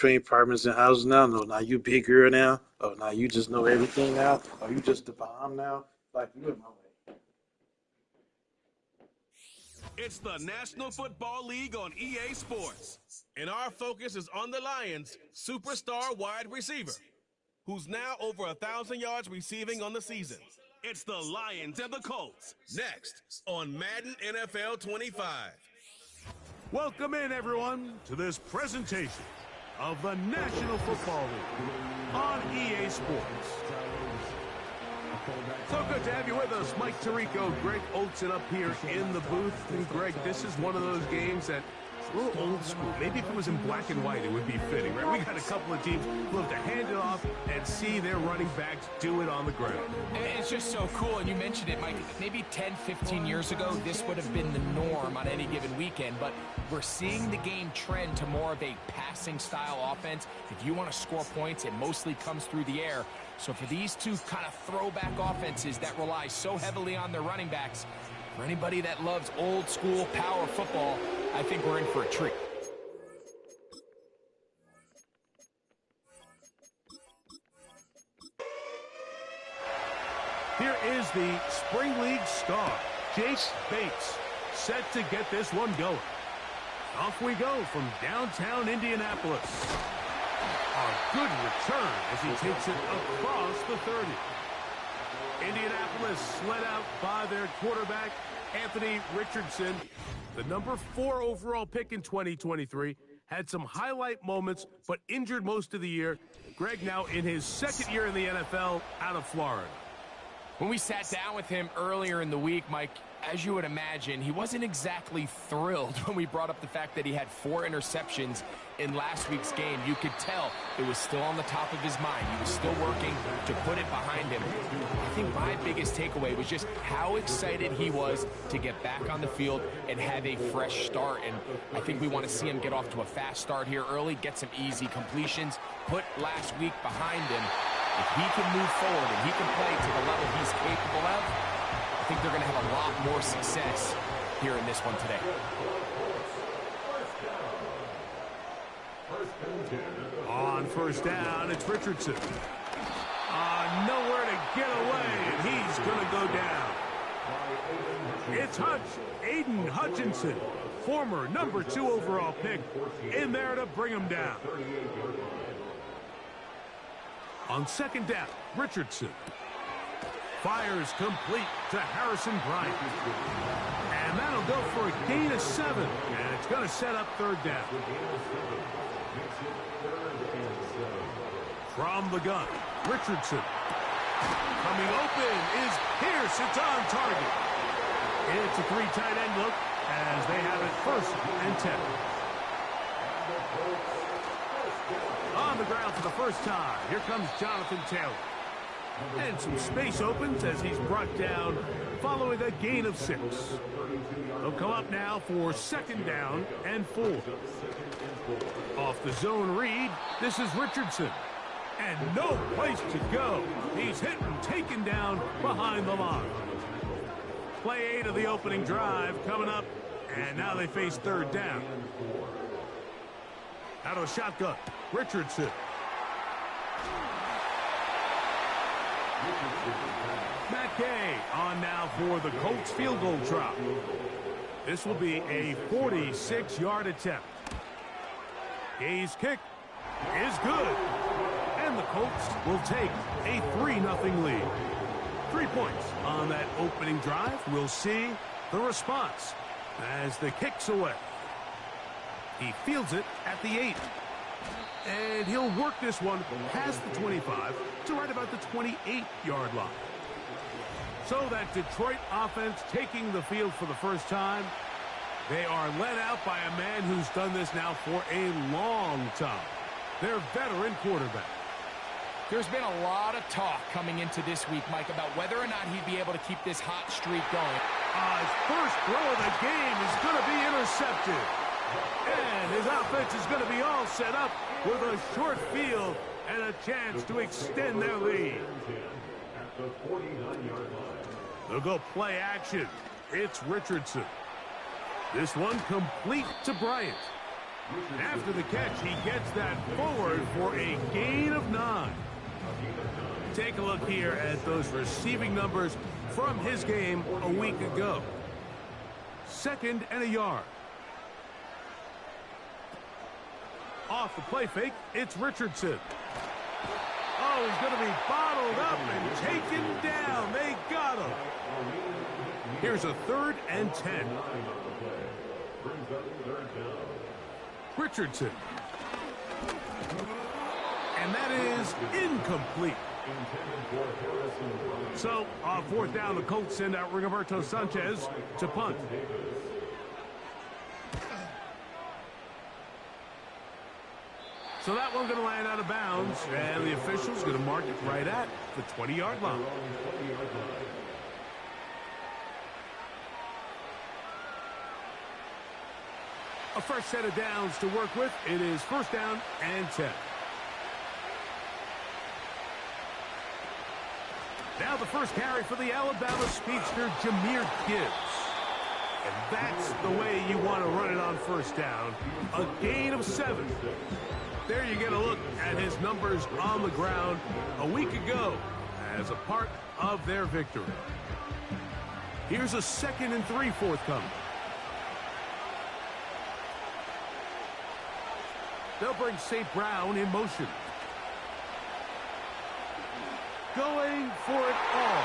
between apartments and houses now? No, now you big girl now. Oh, now you just know everything now. Oh, you just the bomb now. Like you in my way. It's the National Football League on EA Sports. And our focus is on the Lions' superstar wide receiver, who's now over 1,000 yards receiving on the season. It's the Lions and the Colts, next on Madden NFL 25. Welcome in, everyone, to this presentation of the National Football League on EA Sports. So good to have you with us. Mike Tirico, Greg Olsen up here in the booth. And Greg, this is one of those games that a little old school. Maybe if it was in black and white, it would be fitting, right? We got a couple of teams who love to hand it off and see their running backs do it on the ground. It's just so cool, and you mentioned it, Mike. Maybe 10, 15 years ago, this would have been the norm on any given weekend, but we're seeing the game trend to more of a passing-style offense. If you want to score points, it mostly comes through the air. So for these two kind of throwback offenses that rely so heavily on their running backs, for anybody that loves old-school power football, I think we're in for a treat. Here is the Spring League star, Jake Bates, set to get this one going. Off we go from downtown Indianapolis. A good return as he takes it across the 30. Indianapolis led out by their quarterback, Anthony Richardson. The number 4 overall pick in 2023 had some highlight moments, but injured most of the year. Greg now in his second year in the NFL out of Florida. When we sat down with him earlier in the week, Mike, as you would imagine, he wasn't exactly thrilled when we brought up the fact that he had 4 interceptions in last week's game. You could tell it was still on the top of his mind. He was still working to put it behind him. I think my biggest takeaway was just how excited he was to get back on the field and have a fresh start. And I think we want to see him get off to a fast start here early, get some easy completions, put last week behind him. If he can move forward and he can play to the level he's capable of, I think they're going to have a lot more success here in this one today. On first down, it's Richardson. Nowhere to get away, and he's going to go down. It's Aiden Hutchinson, former number 2 overall pick, in there to bring him down. On second down, Richardson fires complete to Harrison Bryant. And that'll go for a gain of 7. And it's going to set up third down. From the gun, Richardson. Coming open is Pierce. It's on target. It's a 3 tight end look as they have it first and 10. On the ground for the first time, here comes Jonathan Taylor. And some space opens as he's brought down following a gain of 6. They'll come up now for second down and 4. Off the zone read, this is Richardson. And no place to go. He's hit and taken down behind the line. Play 8 of the opening drive coming up, and now they face third down. Out of a shotgun, Richardson. Matt Gay on now for the Colts field goal try. This will be a 46-yard attempt. Gay's kick is good. And the Colts will take a 3-0 lead. 3 points on that opening drive. We'll see the response as the kick's away. He fields it at the 8. And he'll work this one past the 25 to right about the 28-yard line. So that Detroit offense taking the field for the first time. They are led out by a man who's done this now for a long time. Their veteran quarterback. There's been a lot of talk coming into this week, Mike, about whether or not he'd be able to keep this hot streak going. His first throw of the game is going to be intercepted. And his offense is going to be all set up with a short field and a chance to extend their lead. They'll go play action. It's Richardson. This one complete to Bryant. After the catch, he gets that forward for a gain of 9. Take a look here at those receiving numbers from his game a week ago. 2nd and a yard. Off the play fake, it's Richardson. Oh, he's going to be bottled up and taken down. They got him. Here's a 3rd and 10. Richardson. And that is incomplete. So, on 4th down, the Colts send out Rigoberto Sanchez to punt. So that one's going to land out of bounds, and the official's going to mark it right at the 20-yard line. A fresh set of downs to work with. It is 1st down and 10. Now the first carry for the Alabama speedster, Jahmyr Gibbs. And that's the way you want to run it on 1st down. A gain of 7. There you get a look at his numbers on the ground a week ago as a part of their victory. Here's a 2nd and 3 forthcoming. They'll bring St. Brown in motion. Going for it all.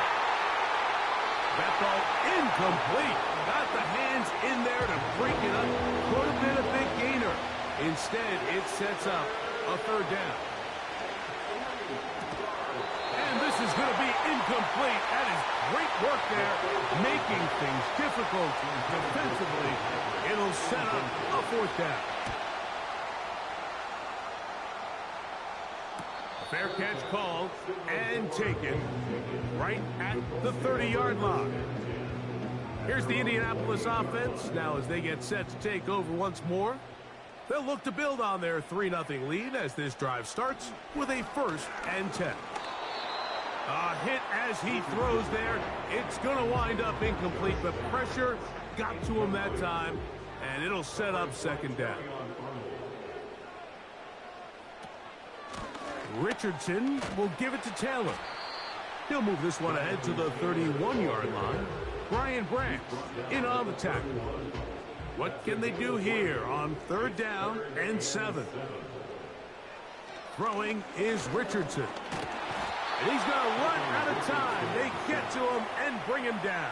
That ball incomplete. Got the hands in there to break it up. Could have been a big gainer. Instead, it sets up a 3rd down. And this is going to be incomplete. That is great work there, making things difficult defensively. It'll set up a 4th down. Fair catch called and taken right at the 30-yard line. Here's the Indianapolis offense. Now as they get set to take over once more, they'll look to build on their 3-0 lead as this drive starts with a 1st and 10. A hit as he throws there. It's going to wind up incomplete, but pressure got to him that time, and it'll set up 2nd down. Richardson will give it to Taylor. He'll move this one ahead to the 31-yard line. Brian Branch in on the tackle. What can they do here on 3rd down and 7? Throwing is Richardson. And he's going to run out of time. They get to him and bring him down.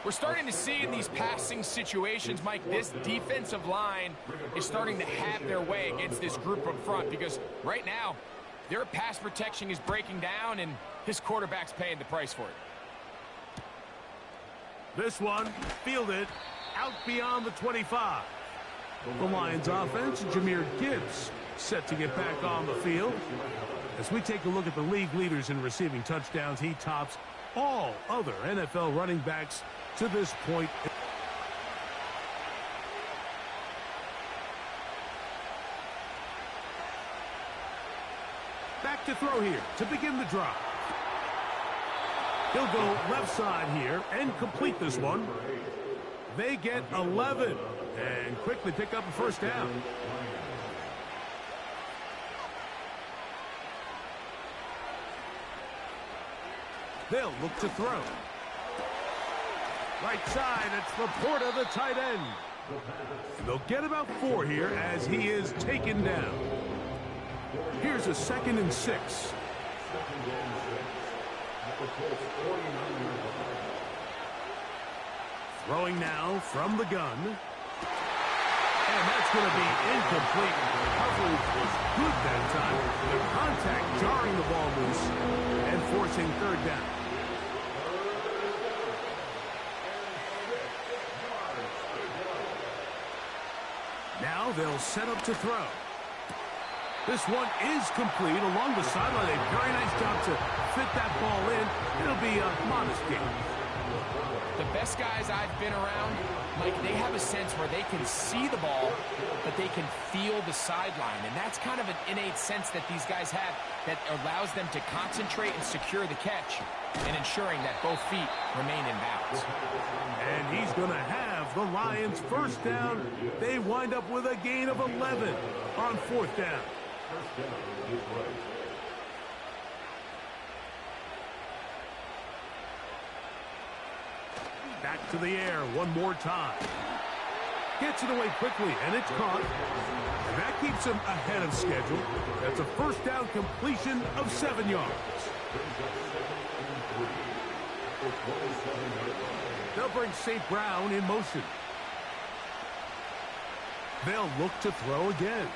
We're starting to see in these passing situations, Mike, this defensive line is starting to have their way against this group up front because right now, their pass protection is breaking down and his quarterback's paying the price for it. This one fielded out beyond the 25. The Lions offense, Jahmyr Gibbs, set to get back on the field. As we take a look at the league leaders in receiving touchdowns, he tops all other NFL running backs to this point. Back to throw here to begin the drive. He'll go left side here and complete this one. They get 11 and quickly pick up a 1st down. They'll look to throw. Right side, it's Laporta, the tight end. They'll get about 4 here as he is taken down. Here's a 2nd and 6. Throwing now from the gun. And that's going to be incomplete. Coverage was good that time. The contact jarring the ball loose and forcing 3rd down. Now they'll set up to throw. This one is complete along the sideline. A very nice job to fit that ball in. It'll be a modest gain. The best guys I've been around, Mike, they have a sense where they can see the ball, but they can feel the sideline. And that's kind of an innate sense that these guys have that allows them to concentrate and secure the catch and ensuring that both feet remain in bounds. And he's going to have the Lions first down. They wind up with a gain of 11 on fourth down. Back to the air one more time. Gets it away quickly, and it's caught. And that keeps him ahead of schedule. That's a first down completion of 7 yards. They'll bring St. Brown in motion. They'll look to throw again.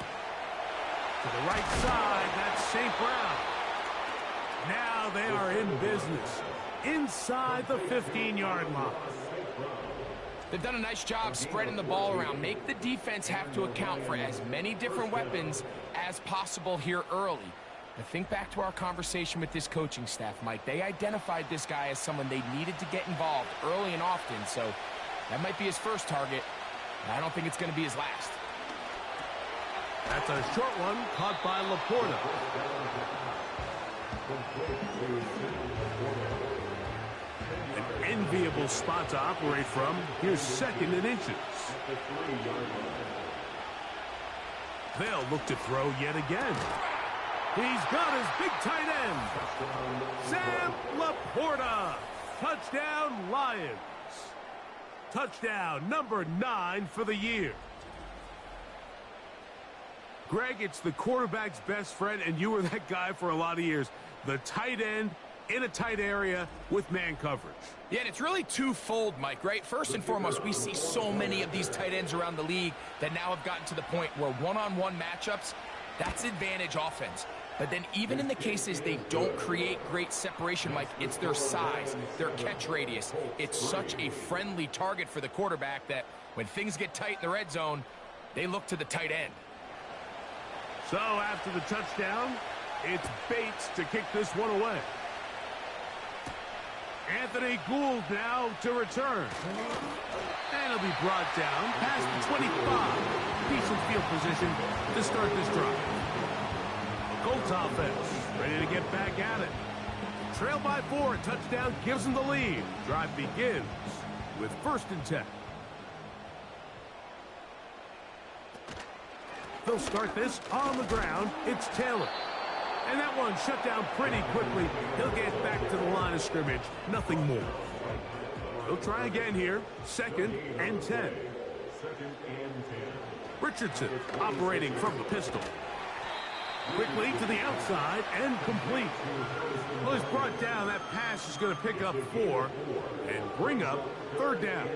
To the right side, that's St. Brown. Now they are in business inside the 15-yard line. They've done a nice job spreading the ball around. Make the defense have to account for as many different weapons as possible here early. But think back to our conversation with this coaching staff, Mike. They identified this guy as someone they needed to get involved early and often, so that might be his first target. But I don't think it's going to be his last. That's a short one caught by Laporta. An enviable spot to operate from. Here's second and inches. They'll look to throw yet again. He's got his big tight end. Sam Laporta. Touchdown, Lions. Touchdown number 9 for the year. Greg, it's the quarterback's best friend, and you were that guy for a lot of years. The tight end in a tight area with man coverage. Yeah, and it's really twofold, Mike, right? First and foremost, we see so many of these tight ends around the league that now have gotten to the point where one-on-one matchups, that's advantage offense. But then even in the cases they don't create great separation, Mike, it's their size, their catch radius. It's such a friendly target for the quarterback that when things get tight in the red zone, they look to the tight end. So after the touchdown, it's Bates to kick this one away. Anthony Gould now to return. And he'll be brought down past the 25. Decent field position to start this drive. The Colts offense ready to get back at it. Trail by 4, touchdown gives them the lead. Drive begins with 1st and 10. They'll start this on the ground. It's Taylor. And that one shut down pretty quickly. He'll get back to the line of scrimmage. Nothing more. They'll try again here. 2nd and 10. Richardson operating from the pistol. Quickly to the outside and complete. Well, he's brought down. That pass is going to pick up 4 and bring up 3rd down.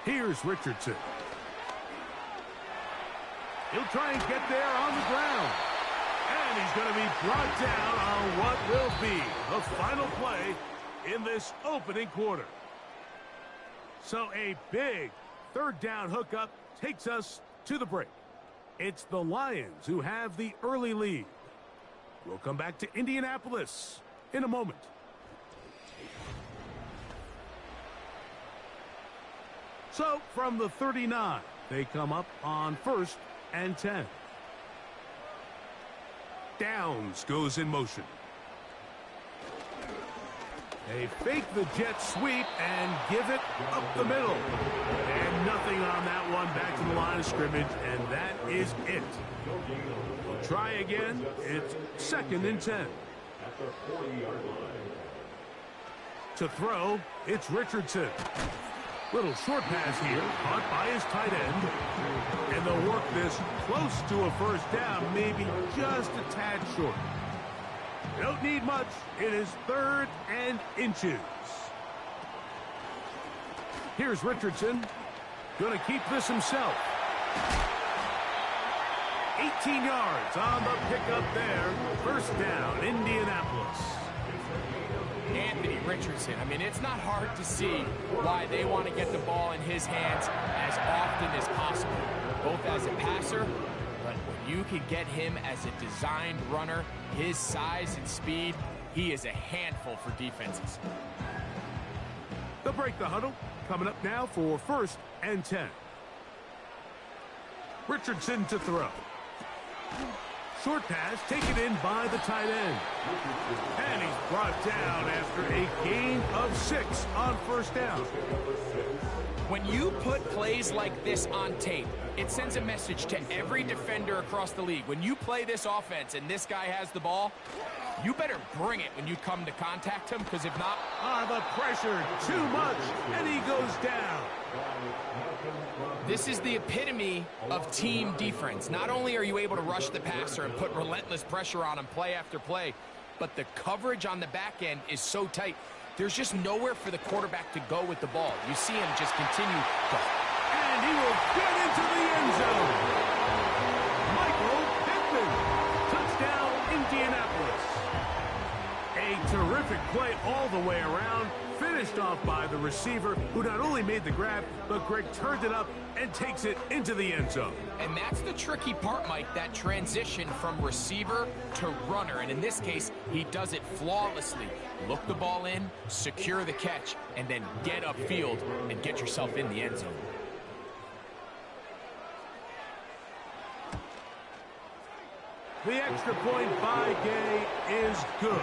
Here's Richardson. He'll try and get there on the ground. And he's going to be brought down on what will be the final play in this opening quarter. So a big 3rd down hookup takes us to the break. It's the Lions who have the early lead. We'll come back to Indianapolis in a moment. So from the 39, they come up on 1st and 10. Downs goes in motion. They fake the jet sweep and give it up the middle. And nothing on that one. Back to the line of scrimmage, and that is it. We'll try again. It's 2nd and 10. To throw, it's Richardson. Little short pass here, caught by his tight end. And they'll work this close to a 1st down, maybe just a tad short. Don't need much. It is 3rd and inches. Here's Richardson. Going to keep this himself. 18 yards on the pickup there. 1st down, Indianapolis. Anthony Richardson. I mean, it's not hard to see why they want to get the ball in his hands as often as possible, both as a passer, but when you can get him as a designed runner, his size and speed, he is a handful for defenses. They'll break the huddle. Coming up now for 1st and 10. Richardson to throw. Short pass taken in by the tight end. And he's brought down after a gain of 6 on 1st down. When you put plays like this on tape, it sends a message to every defender across the league. When you play this offense and this guy has the ball, you better bring it when you come to contact him, because if not... The pressure, too much, and he goes down. This is the epitome of team defense. Not only are you able to rush the passer and put relentless pressure on him play after play, but the coverage on the back end is so tight. There's just nowhere for the quarterback to go with the ball. You see him just continue to... And he will get into the end zone. Michael Pittman. Touchdown, Indianapolis. A terrific play all the way around. Finished off by the receiver, who not only made the grab, but Greg turned it up and takes it into the end zone. And that's the tricky part, Mike, that transition from receiver to runner. And in this case, he does it flawlessly. Look the ball in, secure the catch, and then get upfield and get yourself in the end zone. The extra point by Gay is good.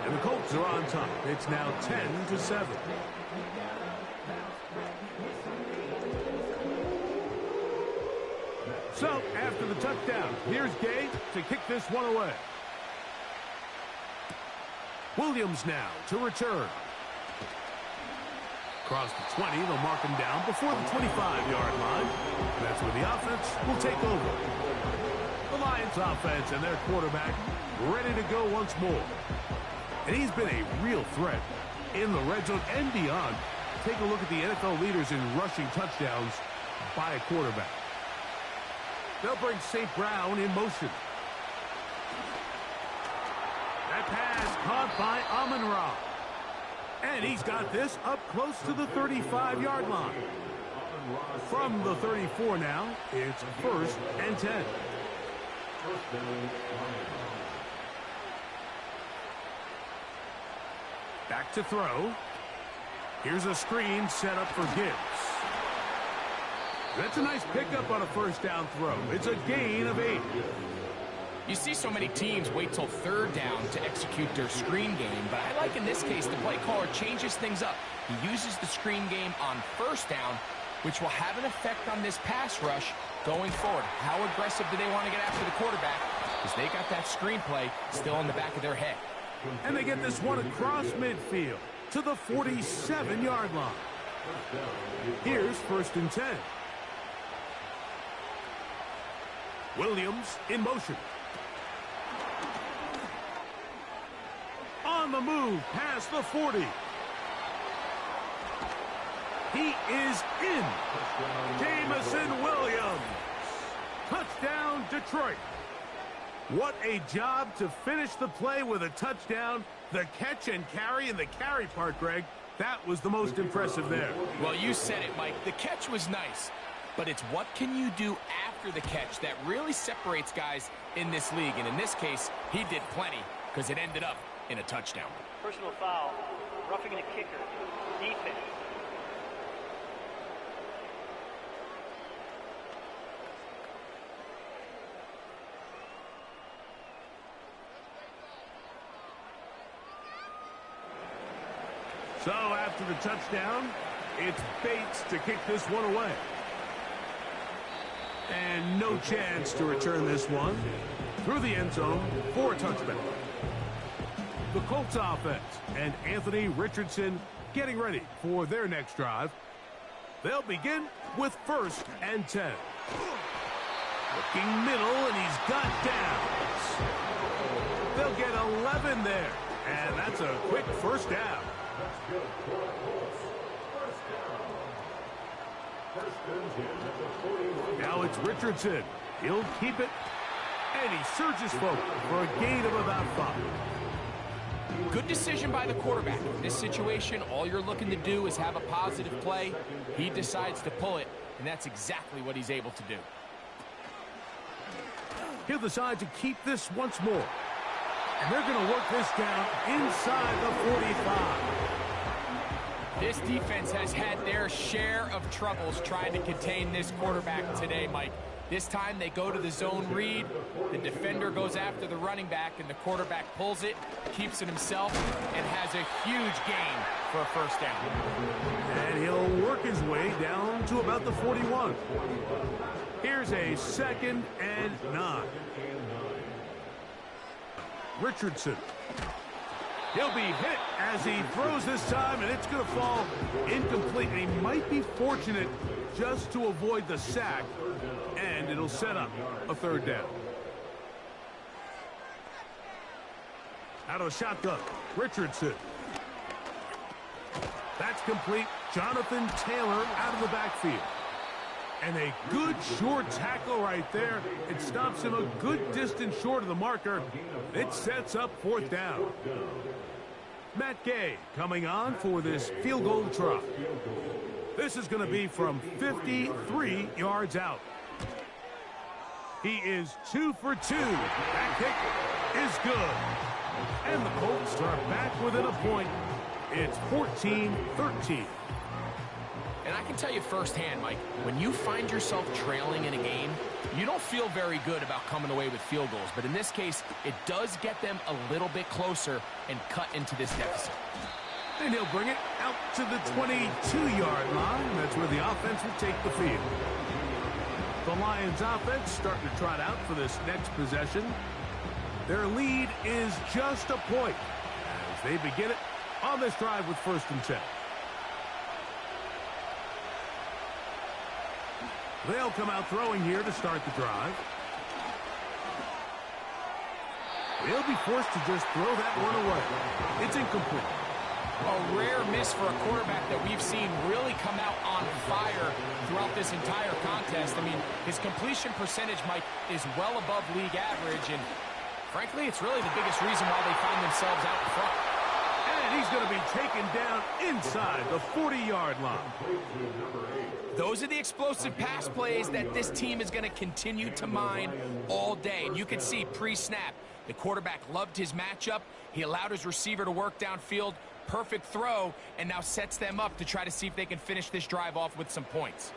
And the Colts are on top. It's now 10-7. So, after the touchdown, here's Gay to kick this one away. Williams now to return. Across the 20, they'll mark him down before the 25-yard line. That's where the offense will take over. The Lions offense and their quarterback ready to go once more. And he's been a real threat in the red zone and beyond. Take a look at the NFL leaders in rushing touchdowns by a quarterback. They'll bring St. Brown in motion. That pass caught by Amon-Ra. And he's got this up close to the 35-yard line. From the 34 now, it's 1st and 10. Back to throw. Here's a screen set up for Gibbs. That's a nice pickup on a 1st down throw. It's a gain of 8. You see so many teams wait till 3rd down to execute their screen game, but I like in this case the play caller changes things up. He uses the screen game on 1st down, which will have an effect on this pass rush going forward. How aggressive do they want to get after the quarterback? Because they got that screenplay still in the back of their head. And they get this one across midfield to the 47-yard line. Here's 1st and 10. Williams in motion. On the move past the 40. He is in. Jameson Williams. Touchdown, Detroit. What a job to finish the play with a touchdown. The catch and carry, and the carry part, Greg, that was the most impressive there. Well, you said it, Mike. The catch was nice, but it's what can you do after the catch that really separates guys in this league. And in this case, he did plenty because it ended up in a touchdown. Personal foul, roughing the kicker, defense. So after the touchdown, it's Bates to kick this one away. And no chance to return this one through the end zone for a touchdown. The Colts offense and Anthony Richardson getting ready for their next drive. They'll begin with 1st and 10. Looking middle, and he's got downs. They'll get 11 there, and that's a quick 1st down. Now it's Richardson. He'll keep it, and he surges forward for a gain of about 5. Good decision by the quarterback. In this situation, all you're looking to do is have a positive play. He decides to pull it, and that's exactly what he's able to do. He'll decide to keep this once more. And they're going to work this down inside the 45. This defense has had their share of troubles trying to contain this quarterback today, Mike. This time they go to the zone read, the defender goes after the running back, and the quarterback pulls it, keeps it himself, and has a huge gain for a first down. And he'll work his way down to about the 41. Here's a 2nd and 9. Richardson. He'll be hit as he throws this time, and it's going to fall incomplete. And he might be fortunate just to avoid the sack, and it'll set up a 3rd down. Out of the shotgun, Richardson. That's complete. Jonathan Taylor out of the backfield. And a good short tackle right there. It stops him a good distance short of the marker. It sets up 4th down. Matt Gay coming on for this field goal try. This is going to be from 53 yards out. He is 2 for 2. That kick is good. And the Colts are back within a point. It's 14-13. And I can tell you firsthand, Mike, when you find yourself trailing in a game, you don't feel very good about coming away with field goals. But in this case, it does get them a little bit closer and cut into this deficit. And he'll bring it out to the 22-yard line. That's where the offense will take the field. The Lions offense starting to trot out for this next possession. Their lead is just a point as they begin it on this drive with 1st and 10. They'll come out throwing here to start the drive. They'll be forced to just throw that one away. It's incomplete. A rare miss for a quarterback that we've seen really come out on fire throughout this entire contest. I mean, his completion percentage, Mike, is well above league average, and frankly, it's really the biggest reason why they find themselves out front. And he's going to be taken down inside the 40-yard line. Those are the explosive pass plays that this team is going to continue to mine all day. And you can see pre-snap, the quarterback loved his matchup. He allowed his receiver to work downfield. Perfect throw, and now sets them up to try to see if they can finish this drive off with some points.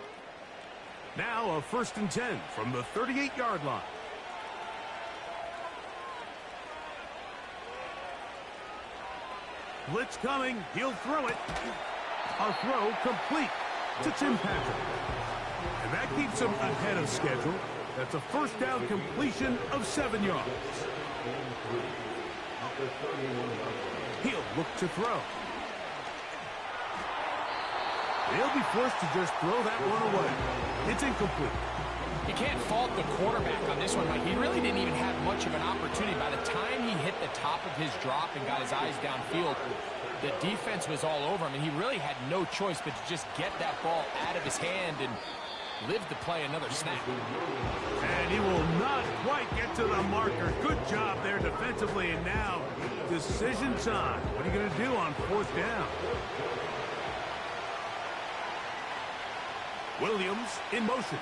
Now a 1st and 10 from the 38-yard line. Blitz coming. He'll throw it. A throw complete to Tim Patrick. And that keeps him ahead of schedule. That's a 1st down completion of 7 yards. He'll look to throw. He'll be forced to just throw that one away. It's incomplete. You can't fault the quarterback on this one, Mike. He really didn't even have much of an opportunity. By the time he hit the top of his drop and got his eyes downfield, the defense was all over him, and he really had no choice but to just get that ball out of his hand and live to play another snap. And he will not quite get to the marker. Good job there defensively, and now decision time. What are you going to do on 4th down? Williams in motion.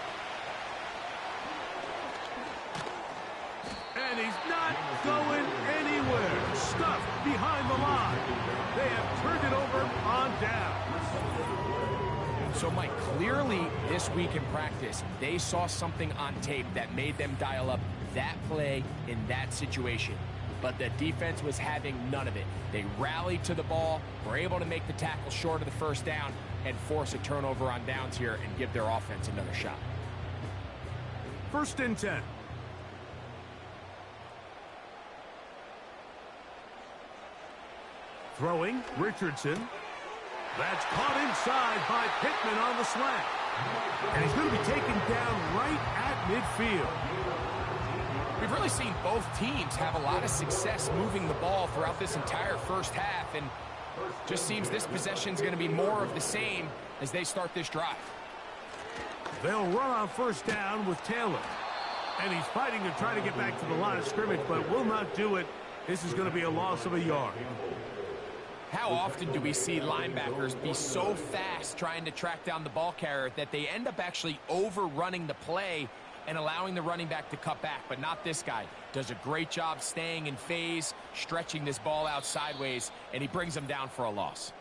And he's not going anywhere. Stuffed behind the line. They have turned it over on down. So, Mike, clearly this week in practice, they saw something on tape that made them dial up that play in that situation. But the defense was having none of it. They rallied to the ball, were able to make the tackle short of the 1st down, and force a turnover on downs here and give their offense another shot. 1st and 10. Throwing, Richardson. That's caught inside by Pittman on the slant. And he's going to be taken down right at midfield. We've really seen both teams have a lot of success moving the ball throughout this entire 1st half, and just seems this possession is going to be more of the same as they start this drive. They'll run on 1st down with Taylor. And he's fighting to try to get back to the line of scrimmage, but will not do it. This is going to be a loss of a yard. How often do we see linebackers be so fast trying to track down the ball carrier that they end up actually overrunning the play and allowing the running back to cut back, but not this guy. Does a great job staying in phase, stretching this ball out sideways, and he brings them down for a loss.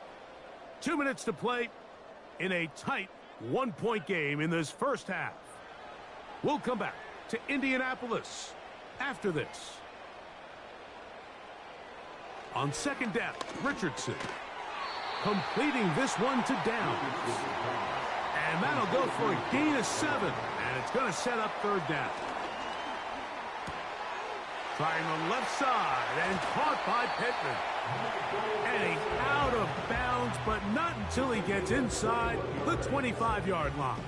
2 minutes to play in a tight one-point game in this first half. We'll come back to Indianapolis after this. On second down, Richardson completing this one to Downs. And that'll go for a gain of 7. And it's going to set up third down. Trying the left side and caught by Pittman. And he's out of bounds, but not until he gets inside the 25-yard line.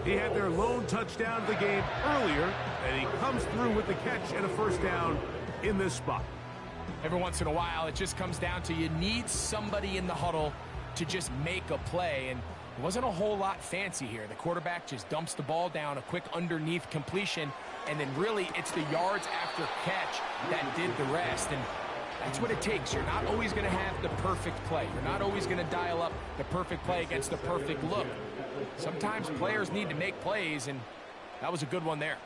He had their lone touchdown of the game earlier, and he comes through with the catch and a first down in this spot. Every once in a while, it just comes down to you need somebody in the huddle to just make a play, and it wasn't a whole lot fancy here. The quarterback just dumps the ball down, a quick underneath completion, and then really it's the yards after catch that did the rest, and that's what it takes. You're not always going to have the perfect play. You're not always going to dial up the perfect play against the perfect look. Sometimes players need to make plays, and that was a good one there.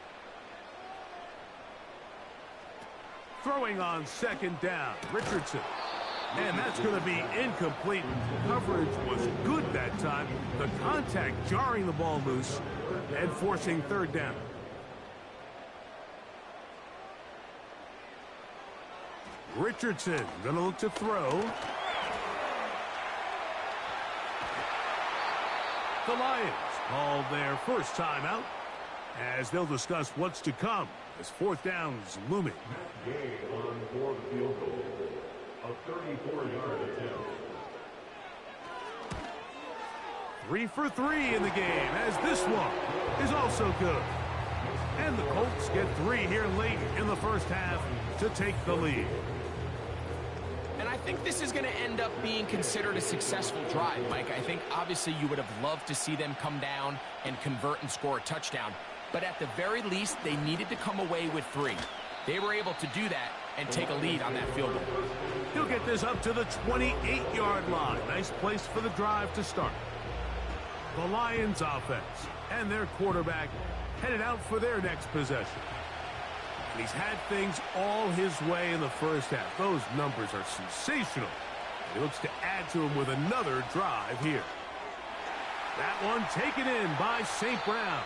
Throwing on second down, Richardson. And that's going to be incomplete. Coverage was good that time. The contact jarring the ball loose and forcing third down. Richardson going to look to throw. The Lions called their first timeout as they'll discuss what's to come as fourth down's looming. Gain on board the field goal. A 34-yard attempt. 3 for 3 in the game as this one is also good. And the Colts get 3 here late in the first half to take the lead. And I think this is going to end up being considered a successful drive, Mike. I think obviously you would have loved to see them come down and convert and score a touchdown. But at the very least, they needed to come away with 3. They were able to do that and take a lead on that field goal. He'll get this up to the 28-yard line. Nice place for the drive to start. The Lions offense and their quarterback headed out for their next possession. And he's had things all his way in the first half. Those numbers are sensational. He looks to add to them with another drive here. That one taken in by St. Brown.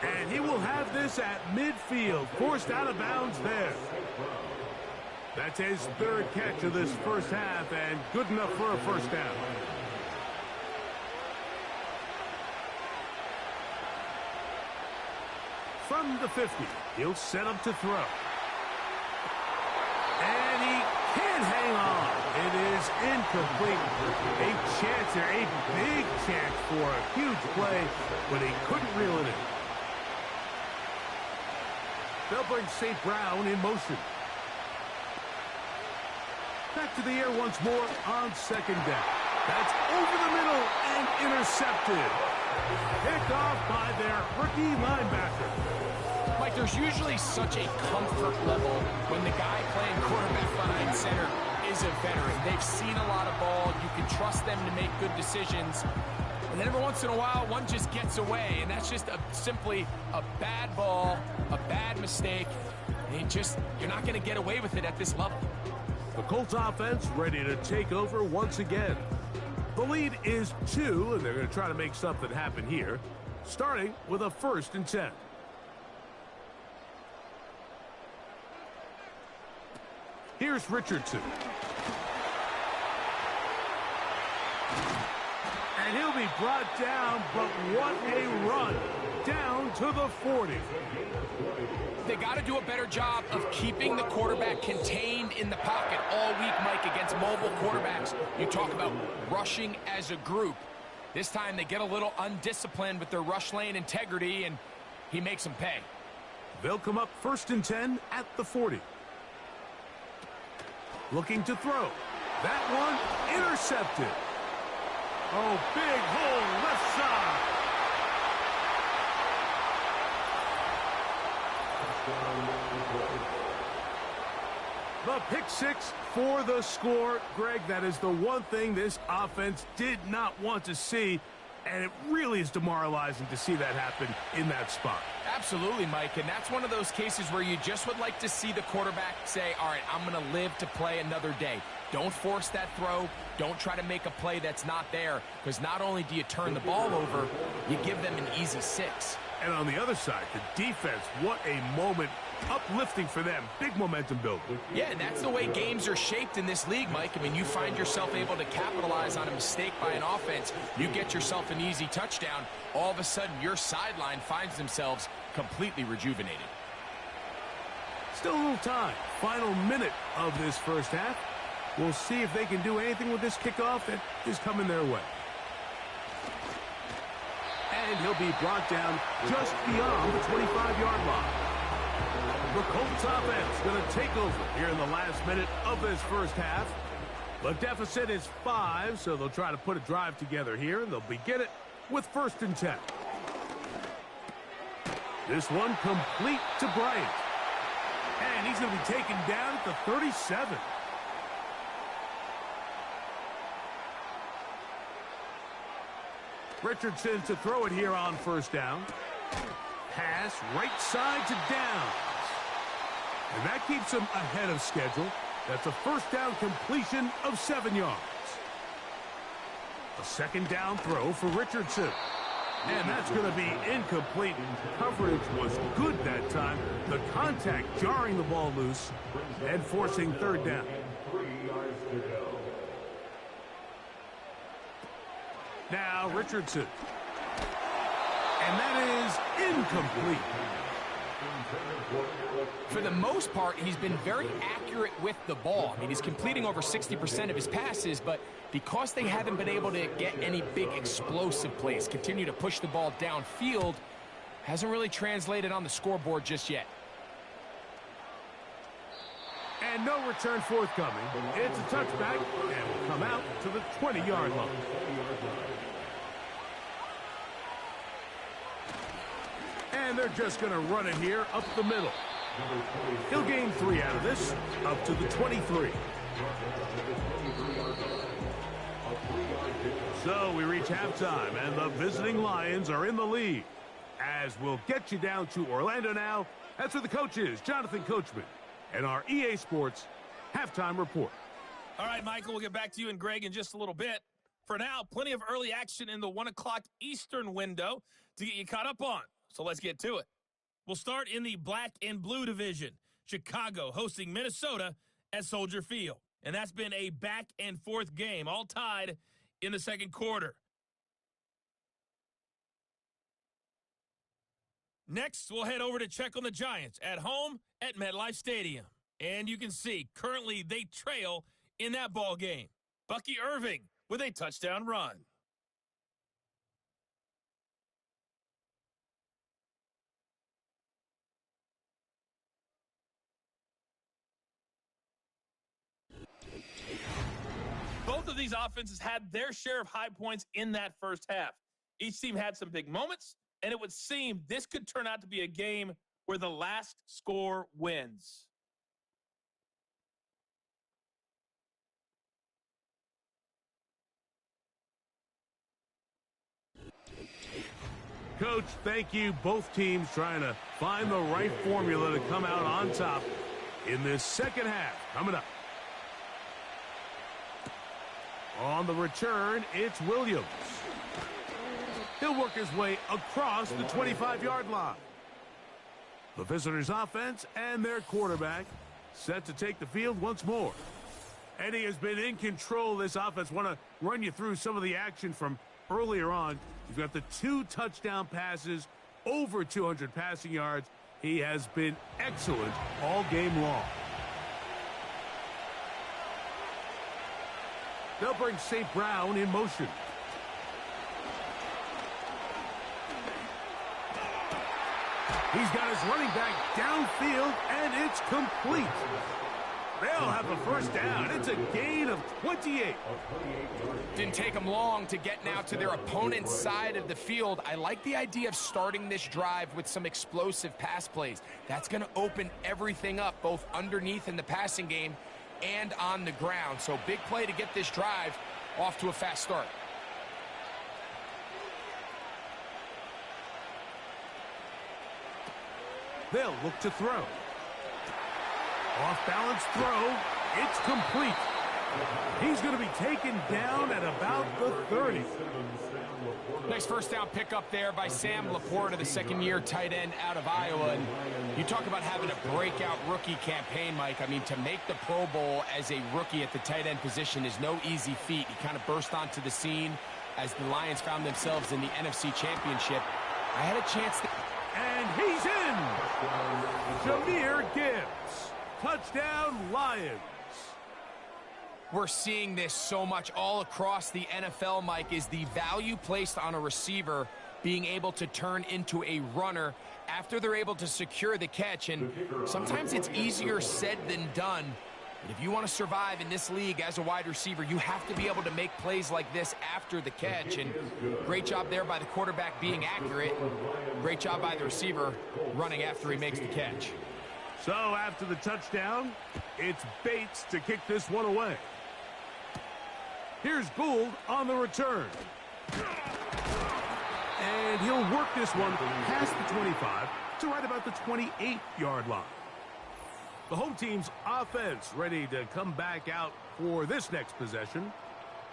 And he will have this at midfield, forced out of bounds there. That's his third catch of this first half, and good enough for a first down. From the 50, he'll set up to throw. And he can't hang on. It is incomplete. A chance here, a big chance for a huge play, but he couldn't reel it in. They'll bring St. Brown in motion. Back to the air once more on second down. That's over the middle and intercepted. Picked off by their rookie linebacker. Mike, there's usually such a comfort level when the guy playing quarterback behind center is a veteran. They've seen a lot of ball. You can trust them to make good decisions. And then every once in a while, one just gets away, and that's just simply a bad ball, a bad mistake. And you're not going to get away with it at this level. The Colts offense ready to take over once again. The lead is 2, and they're going to try to make something happen here, starting with a 1st and 10. Here's Richardson. And he'll be brought down, but what a run down to the 40. They got to do a better job of keeping the quarterback contained in the pocket all week, Mike, against mobile quarterbacks. You talk about rushing as a group. This time they get a little undisciplined with their rush lane integrity, and he makes them pay. They'll come up 1st and 10 at the 40. Looking to throw. That one intercepted. Oh, big hole left side. The pick 6 for the score. Greg, that is the one thing this offense did not want to see. And it really is demoralizing to see that happen in that spot. Absolutely, Mike, and that's one of those cases where you just would like to see the quarterback say, all right, I'm going to live to play another day. Don't force that throw. Don't try to make a play that's not there, because not only do you turn the ball over, you give them an easy 6. And on the other side, the defense, what a moment, uplifting for them. Big momentum builder. Yeah, and that's the way games are shaped in this league, Mike. I mean, you find yourself able to capitalize on a mistake by an offense. You get yourself an easy touchdown. All of a sudden, your sideline finds themselves completely rejuvenated. Still a little time. Final minute of this first half. We'll see if they can do anything with this kickoff that is coming their way. And he'll be brought down just beyond the 25-yard line. The Colts offense going to take over here in the last minute of this first half. The deficit is 5, so they'll try to put a drive together here, and they'll begin it with 1st and 10. This one complete to Bryant. And he's going to be taken down at the 37. Richardson to throw it here on 1st down. Pass right side to Downs. And that keeps him ahead of schedule. That's a 1st down completion of 7 yards. A 2nd down throw for Richardson. And that's going to be incomplete. Coverage was good that time. The contact jarring the ball loose and forcing 3rd down. Now Richardson. And that is incomplete. For the most part, he's been very accurate with the ball. I mean, he's completing over 60% of his passes, but because they haven't been able to get any big explosive plays, continue to push the ball downfield, hasn't really translated on the scoreboard just yet. And no return forthcoming. It's a touchback, and will come out to the 20-yard line. And they're just going to run it here up the middle. He'll gain 3 out of this, up to the 23. So we reach halftime, and the visiting Lions are in the lead. As we'll get you down to Orlando now, that's where the coach is, Jonathan Coachman, and our EA Sports halftime report. All right, Michael, we'll get back to you and Greg in just a little bit. For now, plenty of early action in the 1 o'clock Eastern window to get you caught up on. So let's get to it. We'll start in the black and blue division. Chicago hosting Minnesota at Soldier Field. And that's been a back and forth game, all tied in the 2nd quarter. Next, we'll head over to check on the Giants at home at MetLife Stadium. And you can see, currently they trail in that ball game. Bucky Irving with a touchdown run. Both of these offenses had their share of high points in that first half. Each team had some big moments, and it would seem this could turn out to be a game where the last score wins. Coach, thank you. Both teams trying to find the right formula to come out on top in this second half. Coming up. On the return, it's Williams. He'll work his way across the 25-yard line. The visitors' offense and their quarterback set to take the field once more. And he has been in control of this offense. Want to run you through some of the action from earlier on. You've got the 2 touchdown passes, over 200 passing yards. He has been excellent all game long. They'll bring St. Brown in motion. He's got his running back downfield, and it's complete. They'll have a first down. It's a gain of 28. Didn't take them long to get now to their opponent's side of the field. I like the idea of starting this drive with some explosive pass plays. That's going to open everything up, both underneath in the passing game and on the ground. So big play to get this drive off to a fast start. They'll look to throw. Off-balance throw. It's complete. He's going to be taken down at about the 30. Nice first down pickup there by Sam Laporta, the second-year tight end out of Iowa. And you talk about having a breakout rookie campaign, Mike. I mean, to make the Pro Bowl as a rookie at the tight end position is no easy feat. He kind of burst onto the scene as the Lions found themselves in the NFC Championship. I had a chance to... And he's in! Jahmyr Gibbs. Touchdown, Lions. We're seeing this so much all across the NFL, Mike, is the value placed on a receiver being able to turn into a runner after they're able to secure the catch. And sometimes it's easier said than done. But if you want to survive in this league as a wide receiver, you have to be able to make plays like this after the catch. And great job there by the quarterback being accurate. Great job by the receiver running after he makes the catch. So after the touchdown, it's Bates to kick this one away. Here's Gould on the return. And he'll work this one past the 25 to right about the 28-yard line. The home team's offense ready to come back out for this next possession.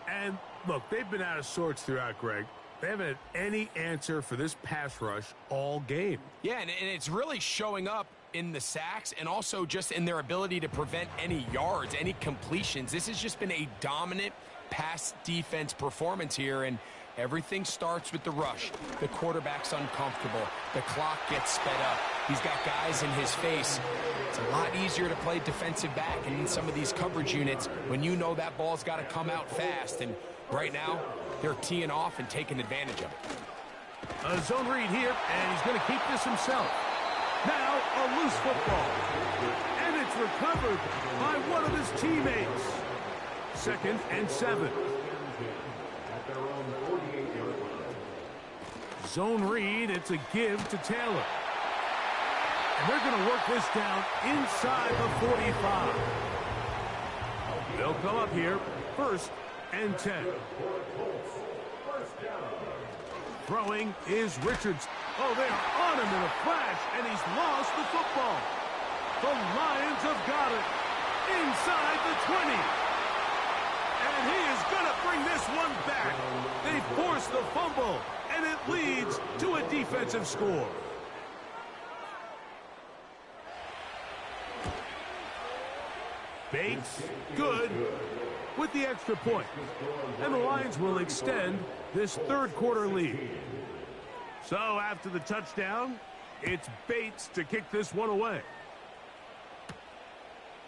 And look, they've been out of sorts throughout, Greg. They haven't had any answer for this pass rush all game. Yeah, and it's really showing up in the sacks and also just in their ability to prevent any yards, any completions. This has just been a dominant pass defense performance here, and everything starts with the rush. The quarterback's uncomfortable. The clock gets sped up. He's got guys in his face. It's a lot easier to play defensive back and in some of these coverage units when you know that ball's got to come out fast. And right now, they're teeing off and taking advantage of it. A zone read here, and he's going to keep this himself. Now a loose football. And it's recovered by one of his teammates. 2nd and 7. Zone read, it's a give to Taylor. And they're going to work this down inside the 45. They'll come up here, 1st and 10. Throwing is Richards. Oh, they are on him in a flash, and he's lost the football. The Lions have got it inside the 20. And he is going to bring this one back. They force the fumble, and it leads to a defensive score. Bates, good, with the extra point. And the Lions will extend this third-quarter lead. So after the touchdown, it's Bates to kick this one away.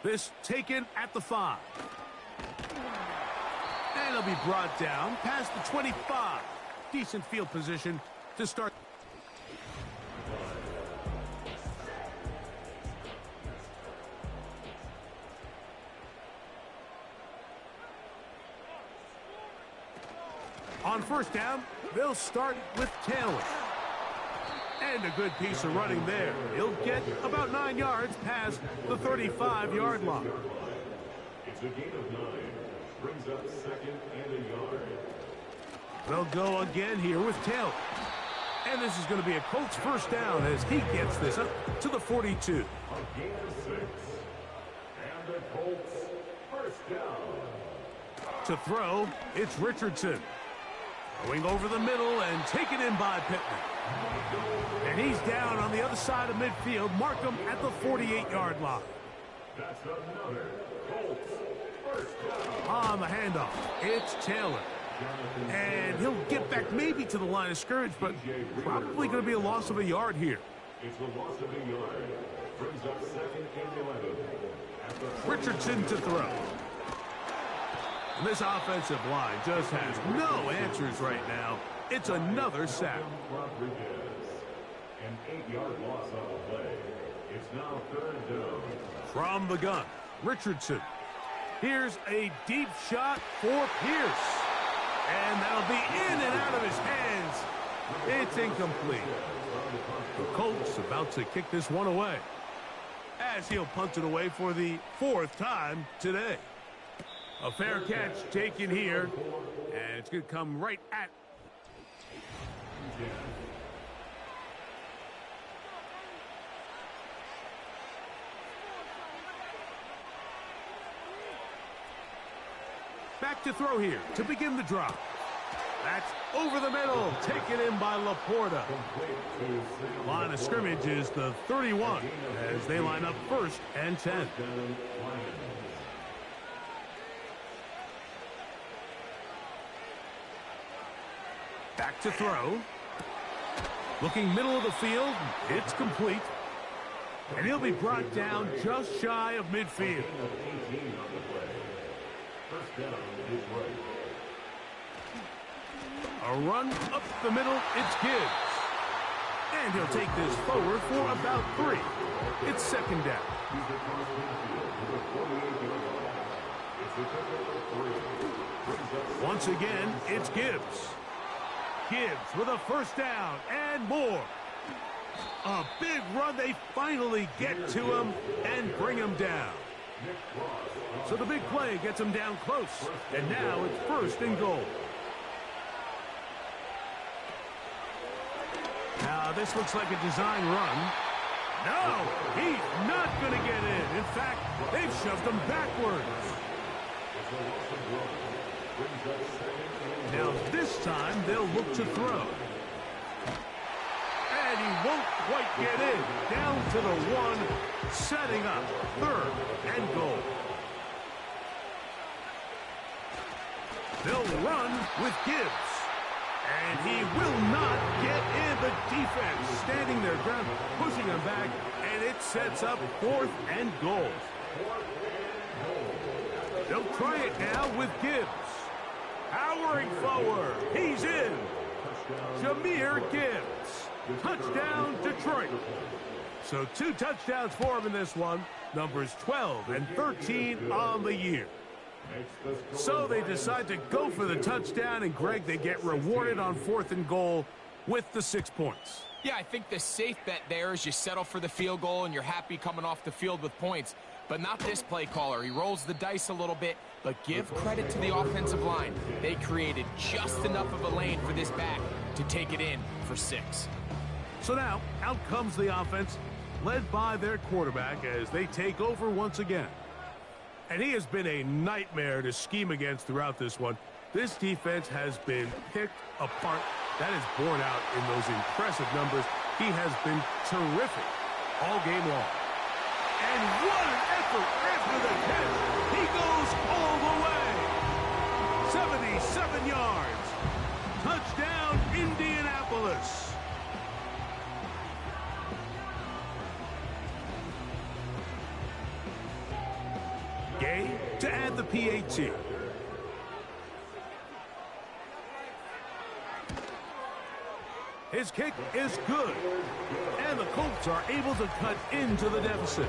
This taken at the 5. And it'll be brought down past the 25. Decent field position to start. On 1st down, they'll start with Taylor. And a good piece of running there. He'll get about 9 yards past the 35-yard line. It's a gain of 9. Brings up 2nd and a yard. They'll go again here with Taylor. And this is going to be a Colts first down as he gets this up to the 42. A gain of 6. And the Colts first down. To throw, it's Richardson. Going over the middle and taken in by Pittman. And he's down on the other side of midfield. Mark him at the 48-yard line. That's another Colts first down. On the handoff, it's Taylor. And he'll get back maybe to the line of scrimmage, but probably going to be a loss of a yard here. It's a loss of a yard. Brings up 2nd and 11. Richardson to throw. And this offensive line just has no answers right now. It's another sack. Rodriguez. An 8-yard loss on the play. It's now 3rd down. From the gun, Richardson. Here's a deep shot for Pierce. And that'll be in and out of his hands. It's incomplete. The Colts about to kick this one away, as he'll punt it away for the 4th time today. A fair catch taken here, and it's going to come right at. Back to throw here to begin the drop. That's over the middle, taken in by Laporta. Line of scrimmage is the 31 as they line up 1st and 10. Back to throw. Looking middle of the field, it's complete. And he'll be brought down just shy of midfield. A run up the middle, it's Gibbs. And he'll take this forward for about 3. It's 2nd down. Once again, it's Gibbs. Gibbs with a 1st down and more. A big run. They finally get to him and bring him down. So the big play gets him down close. And now it's 1st and goal. Now this looks like a design run. No, he's not going to get in. In fact, they've shoved him backwards. Now this time they'll look to throw. And he won't quite get in. Down to the 1, setting up 3rd and goal. They'll run with Gibbs. And he will not get in. The defense standing their ground, pushing him back, and it sets up 4th and goal. They'll try it now with Gibbs. Powering forward. He's in. Jahmyr Gibbs. Touchdown, Detroit. So 2 touchdowns for him in this one. Numbers 12 and 13 on the year. So they decide to go for the touchdown, and Greg, they get rewarded on 4th and goal with the 6 points. Yeah, I think the safe bet there is you settle for the field goal and you're happy coming off the field with points. But not this play caller. He rolls the dice a little bit, but give credit to the offensive line. They created just enough of a lane for this back to take it in for 6. So now, out comes the offense, led by their quarterback as they take over once again. And he has been a nightmare to scheme against throughout this one. This defense has been picked apart. That is borne out in those impressive numbers. He has been terrific all game long. And what an effort after the catch. He goes all the way. 77 yards. Touchdown, Indianapolis. Gay to add the PAT. His kick is good. And the Colts are able to cut into the deficit.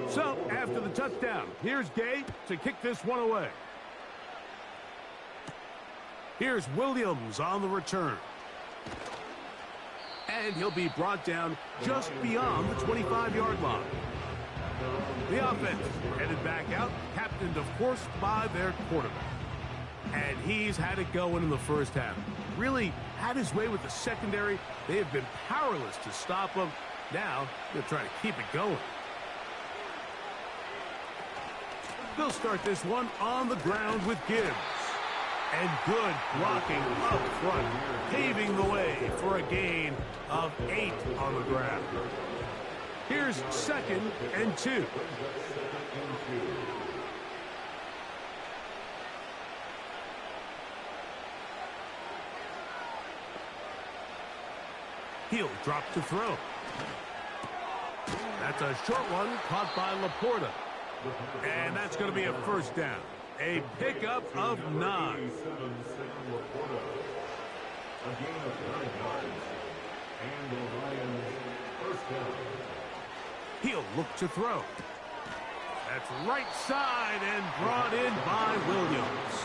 So, after the touchdown, here's Gay to kick this one away. Here's Williams on the return. And he'll be brought down just beyond the 25-yard line. The offense headed back out, captained, of course, by their quarterback. And he's had it going in the first half. Really had his way with the secondary. They have been powerless to stop him. Now they'll try to keep it going. They'll start this one on the ground with Gibbs. And good blocking up front, paving the way for a gain of 8 on the ground. Here's 2nd and 2. He'll drop to throw. That's a short one caught by Laporta. And that's going to be a 1st down. A pickup of 9. He'll look to throw. That's right side and brought in by Williams.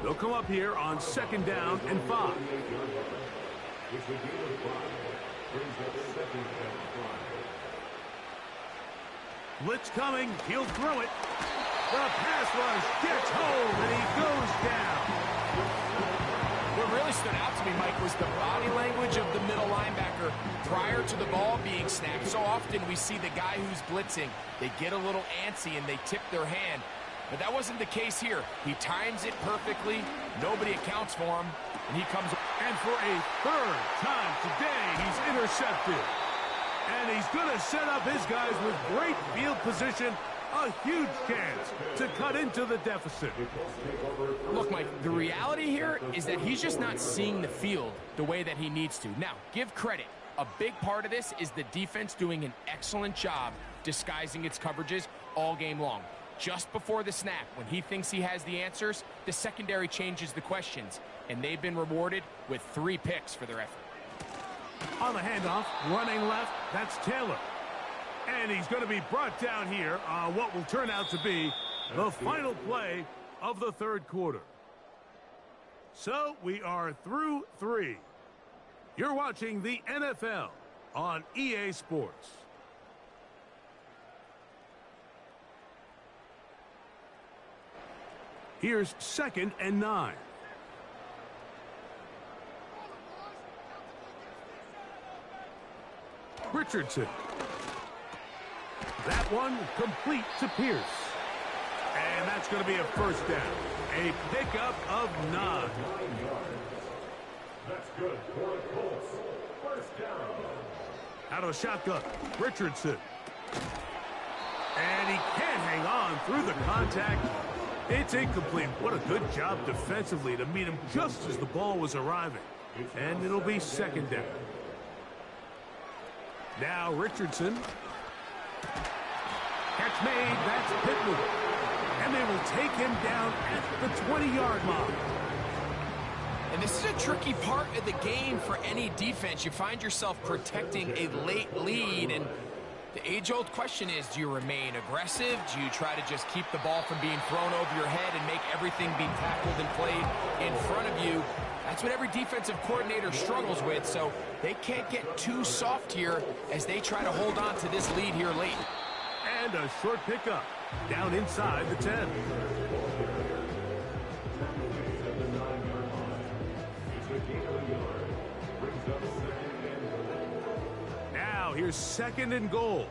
They'll come up here on 2nd down and 5. Blitz coming. He'll throw it. The pass rush gets home, and he goes down. What really stood out to me, Mike, was the body language of the middle linebacker prior to the ball being snapped. So often we see the guy who's blitzing, they get a little antsy and they tip their hand. But that wasn't the case here. He times it perfectly. Nobody accounts for him. And he comes. And for a third time today, he's intercepted. And he's going to set up his guys with great field position. A huge chance to cut into the deficit. Look, Mike, the reality here is that he's just not seeing the field the way that he needs to. Now, give credit. A big part of this is the defense doing an excellent job disguising its coverages all game long. Just before the snap, when he thinks he has the answers, the secondary changes the questions, and they've been rewarded with 3 picks for their effort. On the handoff, running left, that's Taylor. And he's going to be brought down here on what will turn out to be the final play of the third quarter. So we are through 3. You're watching the NFL on EA Sports. Here's 2nd and 9. Richardson. That one complete to Pierce. And that's going to be a first down. A pickup of 9. That's good for the Colts. First down. Out of shotgun, Richardson. And he can't hang on through the contact. It's incomplete. What a good job defensively to meet him just as the ball was arriving. And it'll be 2nd down. Now Richardson. Catch made. That's Pittman. And they will take him down at the 20-yard line. And this is a tricky part of the game for any defense. You find yourself protecting a late lead, and the age-old question is, do you remain aggressive? Do you try to just keep the ball from being thrown over your head and make everything be tackled and played in front of you? That's what every defensive coordinator struggles with, so they can't get too soft here as they try to hold on to this lead here late. And a short pickup down inside the 10. Now here's 2nd and goal.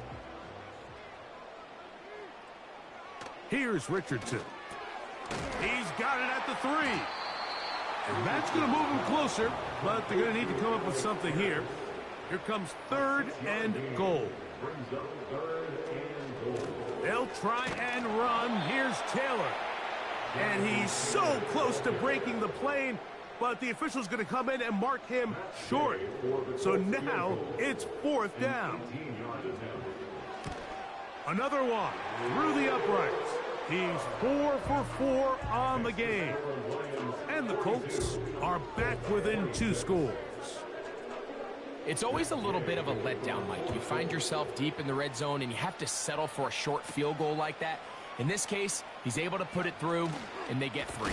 Here's Richardson. He's got it at the 3. And that's going to move him closer, but they're going to need to come up with something here. Here comes 3rd and goal. They'll try and run. Here's Taylor. And he's so close to breaking the plane, but the official's going to come in and mark him short. So now it's 4th down. Another one through the uprights. He's 4 for 4 on the game. And the Colts are back within 2 scores. It's always a little bit of a letdown, Mike. You find yourself deep in the red zone and you have to settle for a short field goal like that. In this case, he's able to put it through, and they get 3.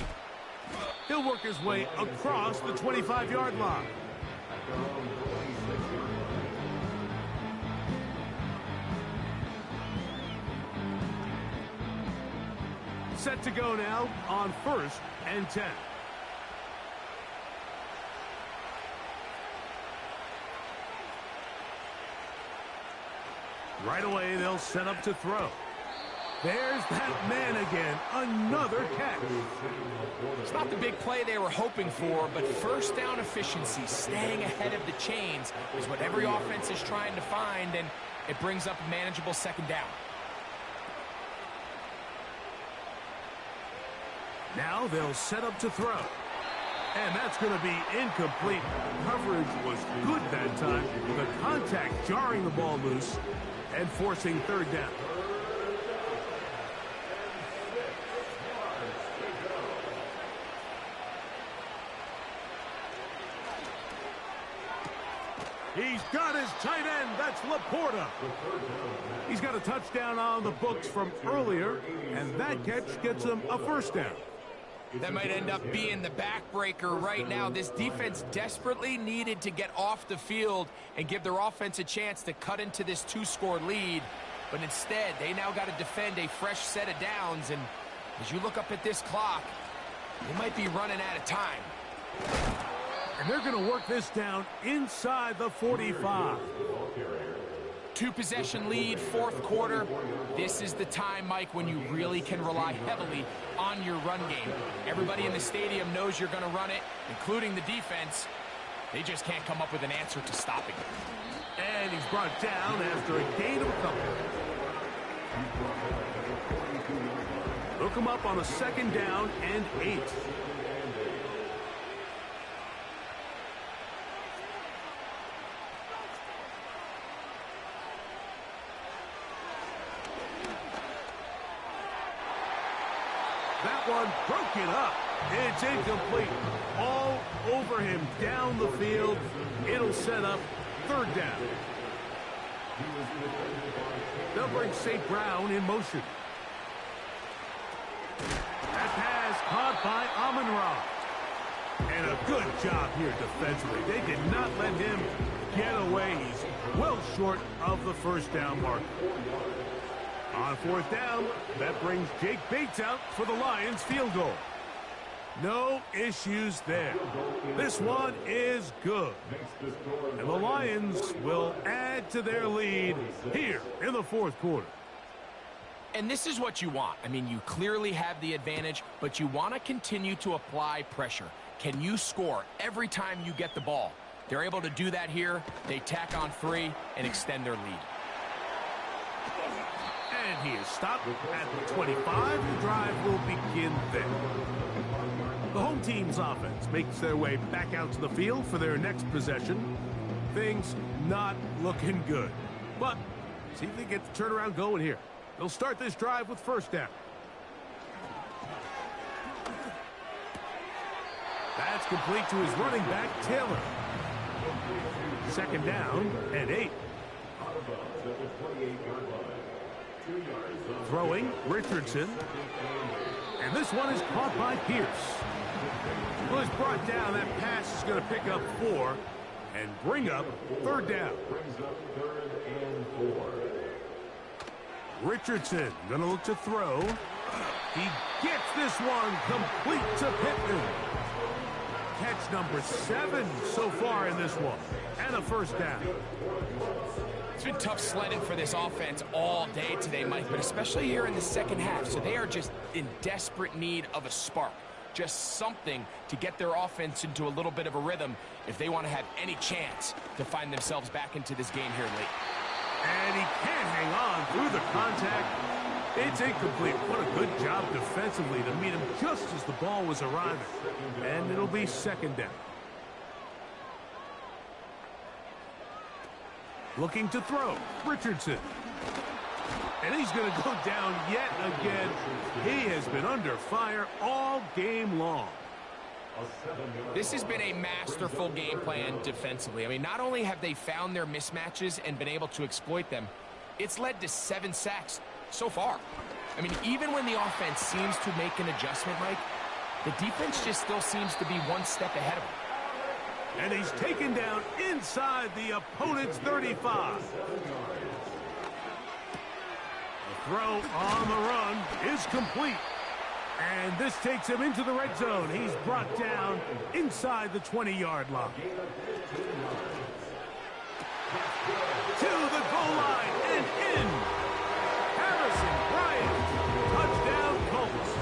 He'll work his way across the 25-yard line. Set to go now on 1st and 10. Right away, they'll set up to throw. There's that man again. Another catch. It's not the big play they were hoping for, but first down efficiency, staying ahead of the chains, is what every offense is trying to find, and it brings up a manageable 2nd down. Now they'll set up to throw. And that's going to be incomplete. Coverage was good that time. The contact jarring the ball loose and forcing 3rd down. He's got his tight end. That's Laporta. He's got a touchdown on the books from earlier, and that catch gets him a 1st down. That might end up being the backbreaker right now. This defense desperately needed to get off the field and give their offense a chance to cut into this 2-score lead. But instead, they now got to defend a fresh set of downs. And as you look up at this clock, they might be running out of time. And they're going to work this down inside the 45. Two-possession lead, fourth quarter. This is the time, Mike, when you really can rely heavily on your run game. Everybody in the stadium knows you're going to run it, including the defense. They just can't come up with an answer to stopping it. And he's brought down after a gain of a couple. Look him up on a 2nd down and 8. That one broken up. It's incomplete. All over him down the field. It'll set up 3rd down. They'll bring St. Brown in motion. That pass caught by Amon-Ra. And a good job here defensively. They did not let him get away. He's well short of the 1st down mark. On 4th down, that brings Jake Bates out for the Lions field goal. No issues there. This one is good. And the Lions will add to their lead here in the 4th quarter. And this is what you want. I mean, you clearly have the advantage, but you want to continue to apply pressure. Can you score every time you get the ball? They're able to do that here. They tack on 3 and extend their lead. And he is stopped at the 25. The drive will begin there. The home team's offense makes their way back out to the field for their next possession. Things not looking good. But see if they get the turnaround going here. They'll start this drive with 1st down. That's complete to his running back, Taylor. 2nd down and 8. Throwing, Richardson. And this one is caught by Pierce. Well, it's brought down. That pass is going to pick up 4 and bring up 3rd down. Richardson going to look to throw. He gets this one complete to Pittman. Catch number 7 so far in this one. And a 1st down. It's been tough sledding for this offense all day today, Mike, but especially here in the 2nd half. So they are just in desperate need of a spark. Just something to get their offense into a little bit of a rhythm if they want to have any chance to find themselves back into this game here late. And he can't hang on through the contact. It's incomplete. What a good job defensively to meet him just as the ball was arriving. And it'll be 2nd down. Looking to throw, Richardson. And he's going to go down yet again. He has been under fire all game long. This has been a masterful game plan defensively. I mean, not only have they found their mismatches and been able to exploit them, it's led to 7 sacks so far. I mean, even when the offense seems to make an adjustment, Mike, the defense just still seems to be one step ahead of them. And he's taken down inside the opponent's 35. The throw on the run is complete. And this takes him into the red zone. He's brought down inside the 20-yard line. To the goal line and in. Harrison Bryant. Touchdown Colts.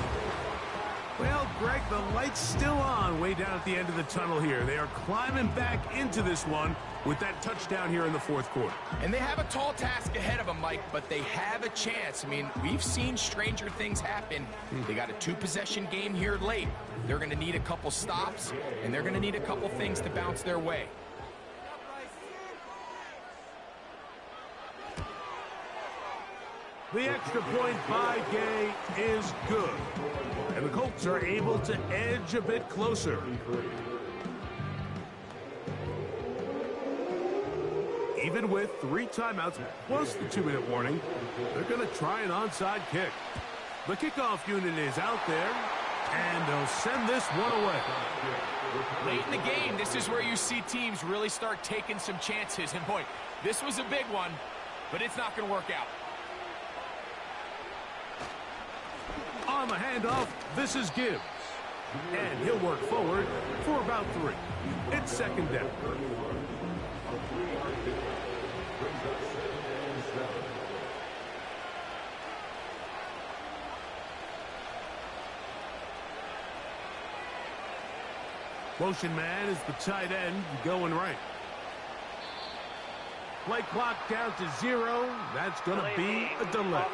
Well, Greg, the light's still on way down at the end of the tunnel here. They are climbing back into this one with that touchdown here in the 4th quarter. And they have a tall task ahead of them, Mike, but they have a chance. I mean, we've seen stranger things happen. They got a 2-possession game here late. They're going to need a couple stops, and they're going to need a couple things to bounce their way. The extra point by Gay is good. And the Colts are able to edge a bit closer. Even with 3 timeouts plus the 2-minute warning, they're going to try an onside kick. The kickoff unit is out there, and they'll send this one away. Late in the game, this is where you see teams really start taking some chances. And boy, this was a big one, but it's not going to work out. On the handoff, this is Gibbs. And he'll work forward for about 3. It's second down. Motion man is the tight end going right. Play clock down to 0. That's going to be a delay.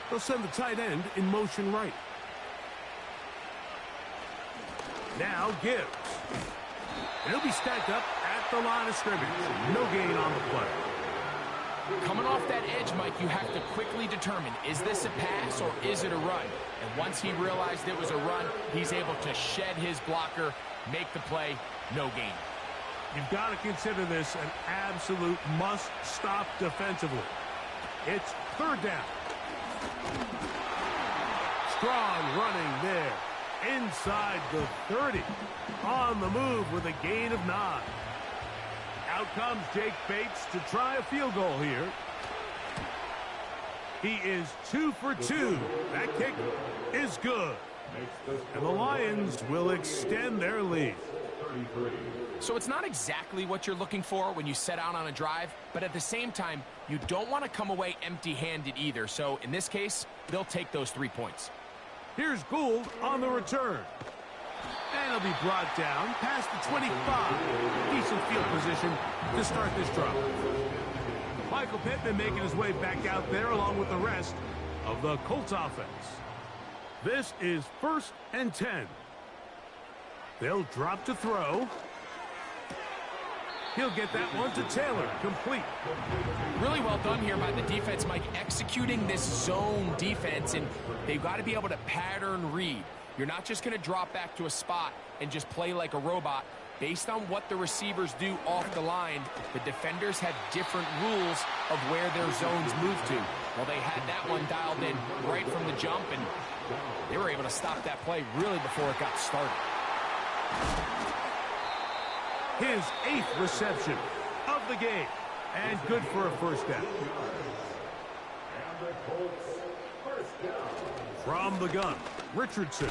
They'll send the tight end in motion right. Now Gibbs. And he'll be stacked up at the line of scrimmage. No gain on the play. Coming off that edge, Mike, you have to quickly determine, is this a pass or is it a run? And once he realized it was a run, he's able to shed his blocker, make the play, no gain. You've got to consider this an absolute must-stop defensively. It's third down. Strong running there. Inside the 30. On the move with a gain of 9. Out comes Jake Bates to try a field goal here. He is 2 for 2. That kick is good. And the Lions will extend their lead. So it's not exactly what you're looking for when you set out on a drive, but at the same time, you don't want to come away empty-handed either. So in this case, they'll take those 3 points. Here's Gould on the return. And he'll be brought down past the 25. Decent field position to start this drive. Michael Pittman making his way back out there along with the rest of the Colts offense. This is 1st and 10. They'll drop to throw. He'll get that one to Taylor, complete. Really well done here by the defense, Mike, executing this zone defense, and they've got to be able to pattern read. You're not just going to drop back to a spot and just play like a robot. Based on what the receivers do off the line, the defenders have different rules of where their zones move to. Well, they had that one dialed in right from the jump, and they were able to stop that play really before it got started. His 8th reception of the game, and good for a first down. From the gun, Richardson.